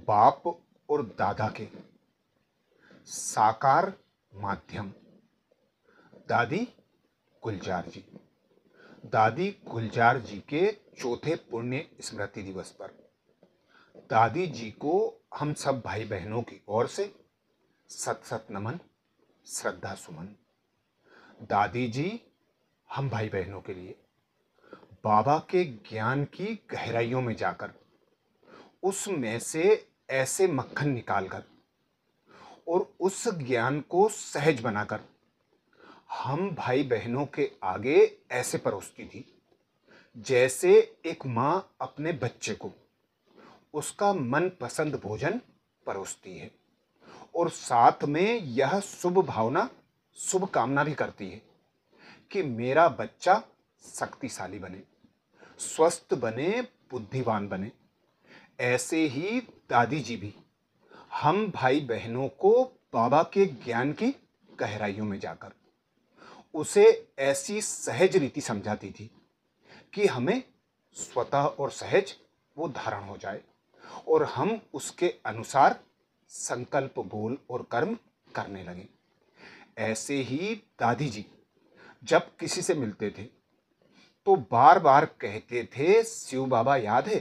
बाप और दादा के साकार माध्यम। दादी गुलजार जी। दादी गुलजार जी के चौथे पुण्य स्मृति दिवस पर दादी जी को हम सब भाई बहनों की ओर से सत सत नमन, श्रद्धा सुमन। दादी जी हम भाई बहनों के लिए बाबा के ज्ञान की गहराइयों में जाकर उसमें से ऐसे मक्खन निकालकर और उस ज्ञान को सहज बनाकर हम भाई बहनों के आगे ऐसे परोसती थी जैसे एक माँ अपने बच्चे को उसका मनपसंद भोजन परोसती है और साथ में यह शुभ भावना, शुभ कामना भी करती है कि मेरा बच्चा शक्तिशाली बने, स्वस्थ बने, बुद्धिमान बने। ऐसे ही दादी जी भी हम भाई बहनों को बाबा के ज्ञान की गहराइयों में जाकर उसे ऐसी सहज रीति समझाती थी कि हमें स्वतः और सहज वो धारण हो जाए और हम उसके अनुसार संकल्प, बोल और कर्म करने लगे। ऐसे ही दादी जी जब किसी से मिलते थे तो बार बार कहते थे, शिव बाबा याद है?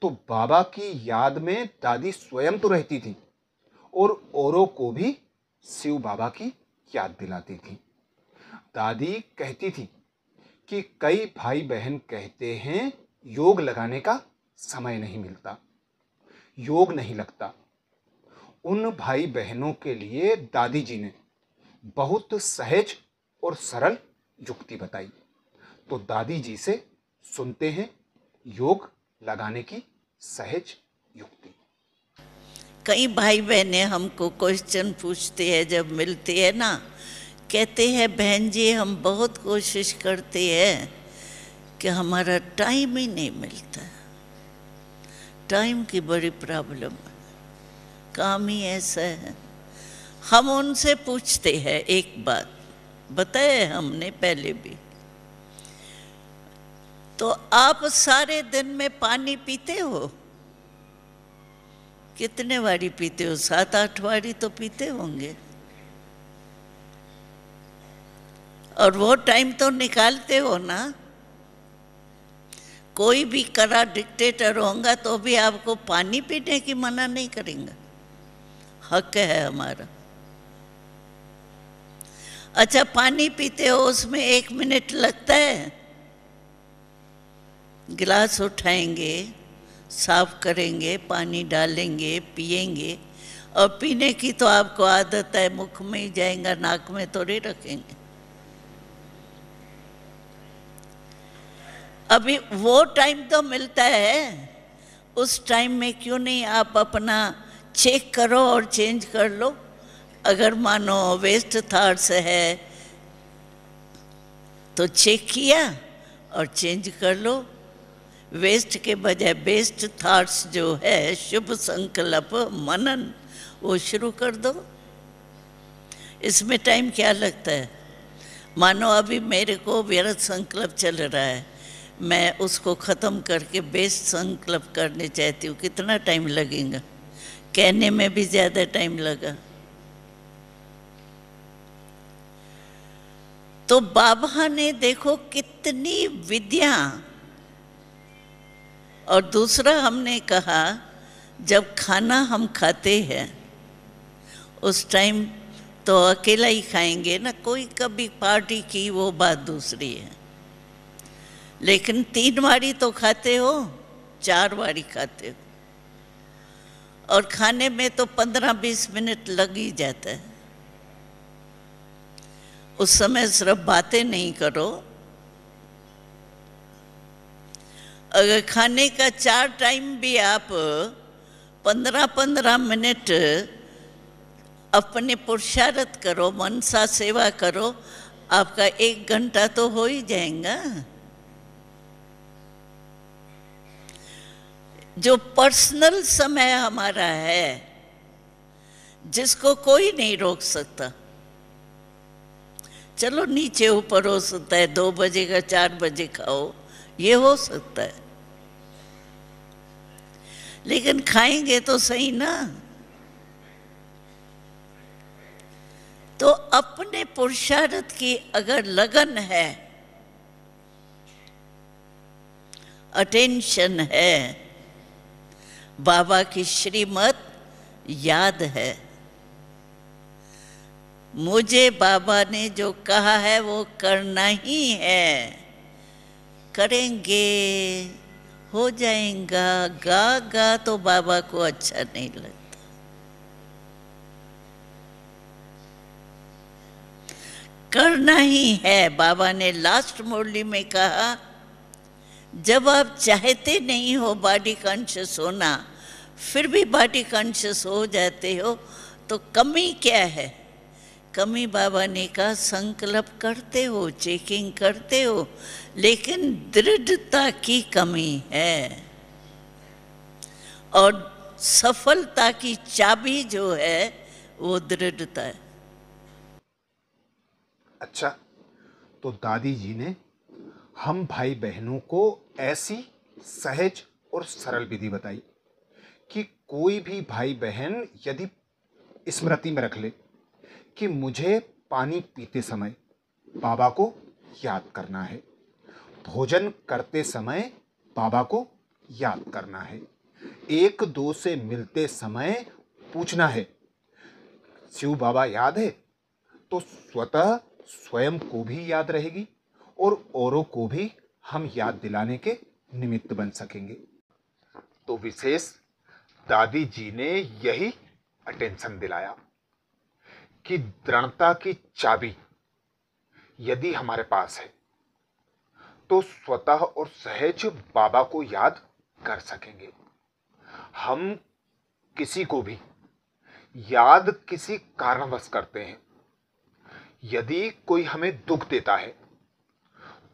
तो बाबा की याद में दादी स्वयं तो रहती थी और औरों को भी शिव बाबा की याद दिलाती थी। दादी कहती थी कि कई भाई बहन कहते हैं योग लगाने का समय नहीं मिलता, योग नहीं लगता। उन भाई बहनों के लिए दादी जी ने बहुत सहज और सरल युक्ति बताई। तो दादी जी से सुनते हैं योग लगाने की सहज युक्ति। कई भाई बहनें हमको क्वेश्चन पूछते हैं जब मिलते हैं ना, कहते हैं बहन जी हम बहुत कोशिश करते हैं कि हमारा टाइम ही नहीं मिलता। टाइम की बड़ी प्रॉब्लम है, काम ही ऐसा है। हम उनसे पूछते हैं, एक बात बताए हमने पहले भी, तो आप सारे दिन में पानी पीते हो? कितने बारी पीते हो? 7-8 बारी तो पीते होंगे। और वो टाइम तो निकालते हो ना। कोई भी कड़ा डिक्टेटर होगा तो भी आपको पानी पीने की मना नहीं करेंगे, हक है हमारा। अच्छा, पानी पीते हो, उसमें 1 मिनट लगता है? गिलास उठाएंगे, साफ करेंगे, पानी डालेंगे, पिएंगे। और पीने की तो आपको आदत है, मुख में ही जाएगा, नाक में थोड़ी रखेंगे। अभी वो टाइम तो मिलता है, उस टाइम में क्यों नहीं आप अपना चेक करो और चेंज कर लो। अगर मानो वेस्ट थॉट्स है तो चेक किया और चेंज कर लो। वेस्ट के बजाय बेस्ट थॉट्स जो है, शुभ संकल्प, मनन, वो शुरू कर दो। इसमें टाइम क्या लगता है? मानो अभी मेरे को व्यर्थ संकल्प चल रहा है, मैं उसको ख़त्म करके बेस्ट संकल्प करने चाहती हूँ, कितना टाइम लगेगा? कहने में भी ज़्यादा टाइम लगा। तो बाबा ने देखो कितनी विद्या। और दूसरा हमने कहा, जब खाना हम खाते हैं उस टाइम तो अकेला ही खाएंगे ना, कोई कभी पार्टी की वो बात दूसरी है, लेकिन 3 बारी तो खाते हो, 4 बारी खाते हो। और खाने में तो 15-20 मिनट लग ही जाता है। उस समय सिर्फ बातें नहीं करो। अगर खाने का 4 टाइम भी आप 15-15 मिनट अपने पुरुषार्थ करो, मनसा सेवा करो, आपका 1 घंटा तो हो ही जाएगा। जो पर्सनल समय हमारा है, जिसको कोई नहीं रोक सकता। चलो नीचे ऊपर हो सकता है, 2 बजे का 4 बजे खाओ, ये हो सकता है। लेकिन खाएंगे तो सही ना। तो अपने पुरुषार्थ की अगर लगन है, अटेंशन है, बाबा की श्रीमत याद है, मुझे बाबा ने जो कहा है वो करना ही है, करेंगे हो जाएगा। गा गा तो बाबा को अच्छा नहीं लगता। करना ही है। बाबा ने लास्ट मुरली में कहा, जब आप चाहते नहीं हो बॉडी कॉन्शियस होना, फिर भी बॉडी कॉन्शियस हो जाते हो, तो कमी क्या है? कमी बाबा ने कहा संकल्प करते हो, चेकिंग करते हो, लेकिन दृढ़ता की कमी है। और सफलता की चाबी जो है वो दृढ़ता है। अच्छा, तो दादी जी ने हम भाई बहनों को ऐसी सहज और सरल विधि बताई कि कोई भी भाई बहन यदि स्मृति में रख ले कि मुझे पानी पीते समय बाबा को याद करना है, भोजन करते समय बाबा को याद करना है, एक दो से मिलते समय पूछना है शिव बाबा याद है, तो स्वतः स्वयं को भी याद रहेगी और औरों को भी हम याद दिलाने के निमित्त बन सकेंगे। तो विशेष दादी जी ने यही अटेंशन दिलाया कि दृढ़ता की चाबी यदि हमारे पास है तो स्वतः और सहज बाबा को याद कर सकेंगे। हम किसी को भी याद किसी कारणवश करते हैं। यदि कोई हमें दुख देता है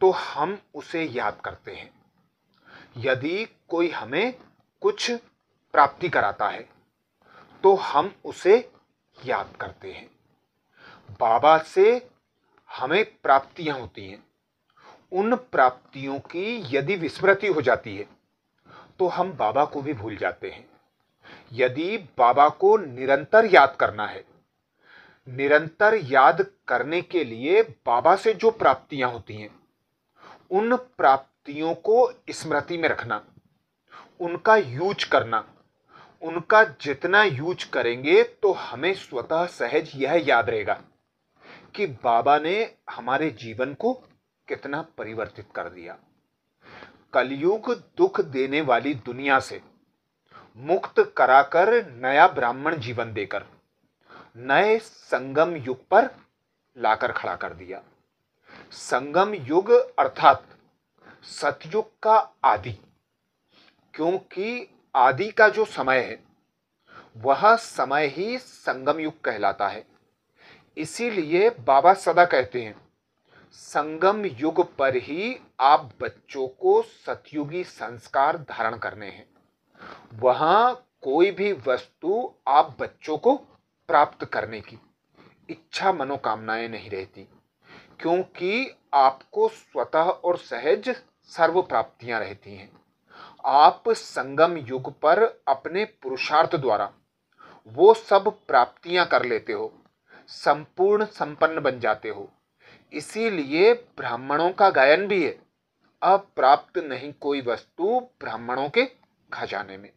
तो हम उसे याद करते हैं। यदि कोई हमें कुछ प्राप्ति कराता है तो हम उसे याद करते हैं। बाबा से हमें प्राप्तियां होती हैं। उन प्राप्तियों की यदि विस्मृति हो जाती है तो हम बाबा को भी भूल जाते हैं। यदि बाबा को निरंतर याद करना है, निरंतर याद करने के लिए बाबा से जो प्राप्तियां होती हैं, उन प्राप्तियों को स्मृति में रखना, उनका यूज करना, उनका जितना यूज करेंगे तो हमें स्वतः सहज यह याद रहेगा कि बाबा ने हमारे जीवन को कितना परिवर्तित कर दिया। कलयुग दुख देने वाली दुनिया से मुक्त कराकर नया ब्राह्मण जीवन देकर नए संगम युग पर लाकर खड़ा कर दिया। संगम युग अर्थात सतयुग का आदि, क्योंकि आदि का जो समय है वह समय ही संगम युग कहलाता है। इसीलिए बाबा सदा कहते हैं संगम युग पर ही आप बच्चों को सतयुगी संस्कार धारण करने हैं। वहां कोई भी वस्तु आप बच्चों को प्राप्त करने की इच्छा मनोकामनाएं नहीं रहती, क्योंकि आपको स्वतः और सहज सर्व प्राप्तियां रहती हैं। आप संगम युग पर अपने पुरुषार्थ द्वारा वो सब प्राप्तियां कर लेते हो, संपूर्ण संपन्न बन जाते हो। इसीलिए ब्राह्मणों का गायन भी है, अप्राप्त नहीं कोई वस्तु ब्राह्मणों के खजाने में।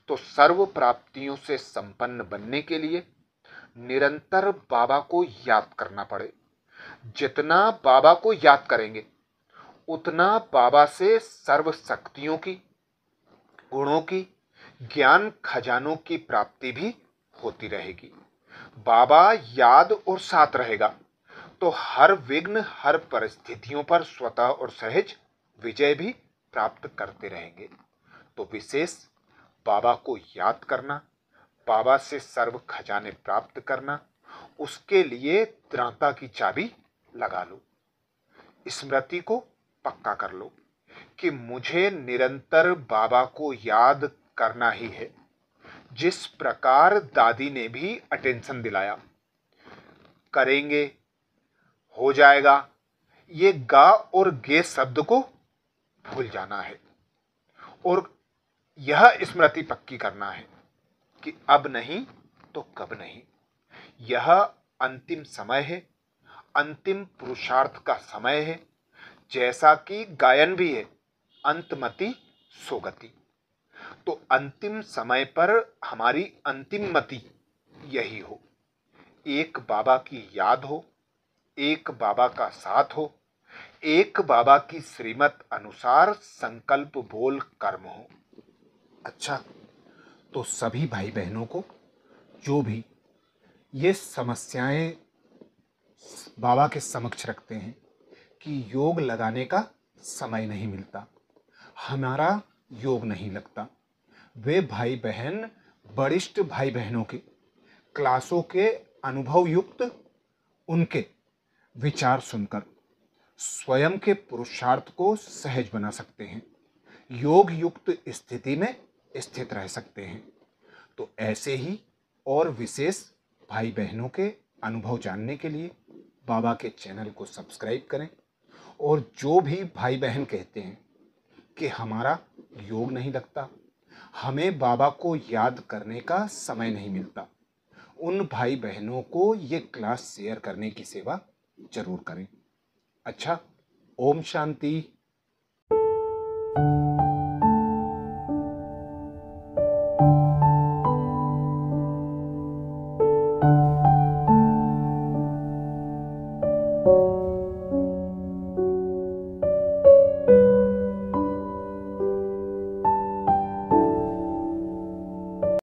तो सर्व प्राप्तियों से संपन्न बनने के लिए निरंतर बाबा को याद करना पड़े। जितना बाबा को याद करेंगे उतना बाबा से सर्व शक्तियों की, गुणों की, ज्ञान खजानों की प्राप्ति भी होती रहेगी। बाबा याद और साथ रहेगा तो हर विघ्न, हर परिस्थितियों पर स्वतः और सहज विजय भी प्राप्त करते रहेंगे। तो विशेष बाबा को याद करना, बाबा से सर्व खजाने प्राप्त करना, उसके लिए दृढ़ता की चाबी लगा लो। स्मृति को पक्का कर लो कि मुझे निरंतर बाबा को याद करना ही है। जिस प्रकार दादी ने भी अटेंशन दिलाया, करेंगे हो जाएगा, ये गा और गे शब्द को भूल जाना है और यह स्मृति पक्की करना है कि अब नहीं तो कब नहीं। यह अंतिम समय है, अंतिम पुरुषार्थ का समय है। जैसा कि गायन भी है, अंतमति सोगति। तो अंतिम समय पर हमारी अंतिम मति यही हो, एक बाबा की याद हो, एक बाबा का साथ हो, एक बाबा की श्रीमत अनुसार संकल्प बोल कर्म हो। अच्छा, तो सभी भाई बहनों को जो भी ये समस्याएं बाबा के समक्ष रखते हैं कि योग लगाने का समय नहीं मिलता, हमारा योग नहीं लगता, वे भाई बहन वरिष्ठ भाई बहनों के क्लासों के अनुभव युक्त उनके विचार सुनकर स्वयं के पुरुषार्थ को सहज बना सकते हैं, योग युक्त स्थिति में स्थित रह सकते हैं। तो ऐसे ही और विशेष भाई बहनों के अनुभव जानने के लिए बाबा के चैनल को सब्सक्राइब करें। और जो भी भाई बहन कहते हैं कि हमारा योग नहीं लगता, हमें बाबा को याद करने का समय नहीं मिलता, उन भाई बहनों को ये क्लास शेयर करने की सेवा जरूर करें। अच्छा, ओम शांति।